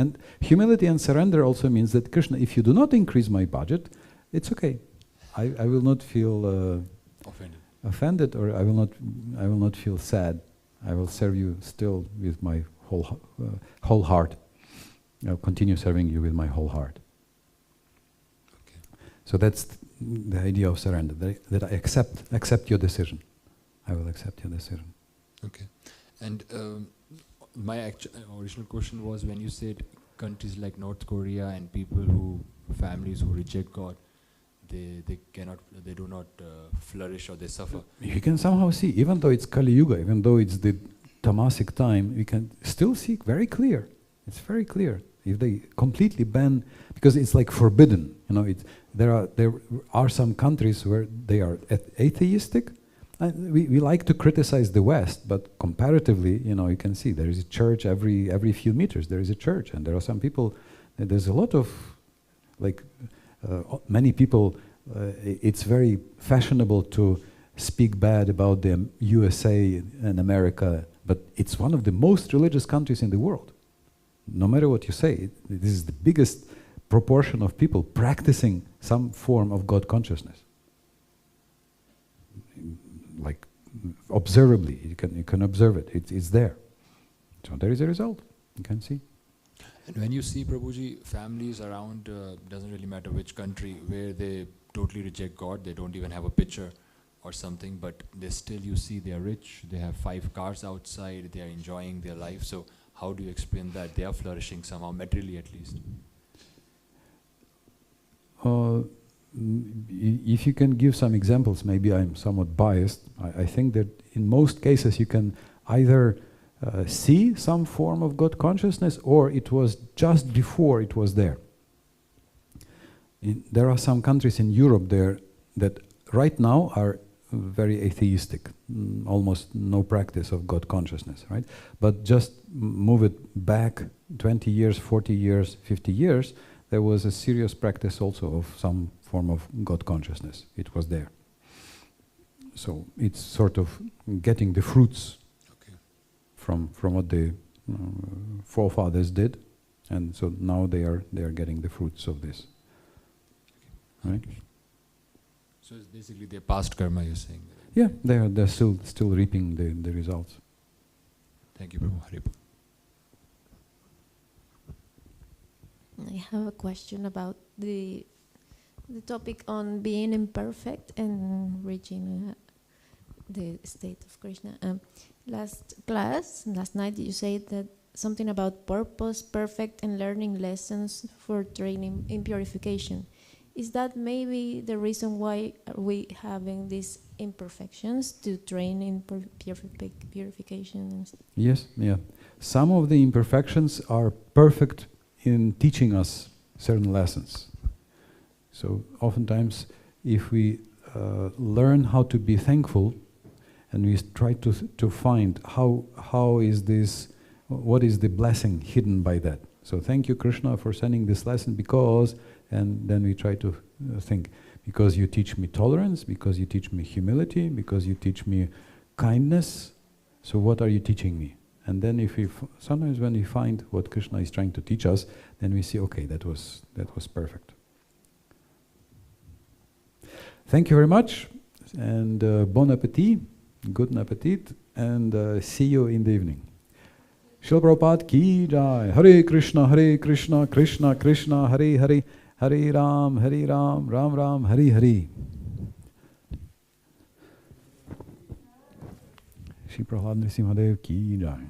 and surrender also means that Krishna, if you do not increase my budget, it's okay. I will not feel offended, or I will not feel sad. I will serve you still with my whole heart. I'll continue serving you with my whole heart. Okay. So that's the idea of surrender. That I accept your decision. I will accept your decision. Okay. And my original question was, when you said countries like North Korea and families who reject God, they do not flourish, or they suffer. You can somehow see, even though it's Kali Yuga, even though it's the Tamasic time, we can still see very clear. It's very clear. If they completely ban, because it's like forbidden, there are some countries where they are atheistic. We like to criticize the West, but comparatively, you can see there is a church every few meters. There is a church, and there are some people. There's a lot of, many people. It's very fashionable to speak bad about the USA and America, but it's one of the most religious countries in the world. No matter what you say, this is the biggest proportion of people practicing some form of God consciousness. Like observably, you can observe it. It's there. So there is a result. You can see. And when you see, Prabhuji, families around, doesn't really matter which country, where they totally reject God, they don't even have a picture or something, but you see they are rich, they have 5 cars outside, they are enjoying their life. So how do you explain that? They are flourishing somehow, materially at least. If you can give some examples, maybe I'm somewhat biased. I think that in most cases you can either see some form of God consciousness, or it was just before it was there. There are some countries in Europe there that right now are very atheistic, almost no practice of God consciousness, right? But just move it back 20 years, 40 years, 50 years, there was a serious practice also of some form of God consciousness. It was there. So it's sort of getting the fruits from what the forefathers did, and so now they are getting the fruits of this. Right? So it's basically their past karma, you're saying? Yeah, they're still reaping the results. Thank you, Prabhu. Haripa. I have a question about the topic on being imperfect and reaching the state of Krishna. Last night you said that something about purpose, perfect, and learning lessons for training in purification. Is that maybe the reason why we having these imperfections to train in purification? Yes, yeah. Some of the imperfections are perfect in teaching us certain lessons. So oftentimes, if we learn how to be thankful, and we try to find how is this, what is the blessing hidden by that. So thank you, Krishna, for sending this lesson because, and then we try to think, because you teach me tolerance, because you teach me humility, because you teach me kindness, so what are you teaching me? And then sometimes when we find what Krishna is trying to teach us, then we see, okay, that was perfect. Thank you very much, and bon appetit, good appetit, and see you in the evening. Srila Prabhupada ki jai. Hare Krishna, Krishna Krishna, Hare Hare, Hare Ram, Ram Ram, Hare Hare. Shri Prahlad Nrsimhadev ki jai.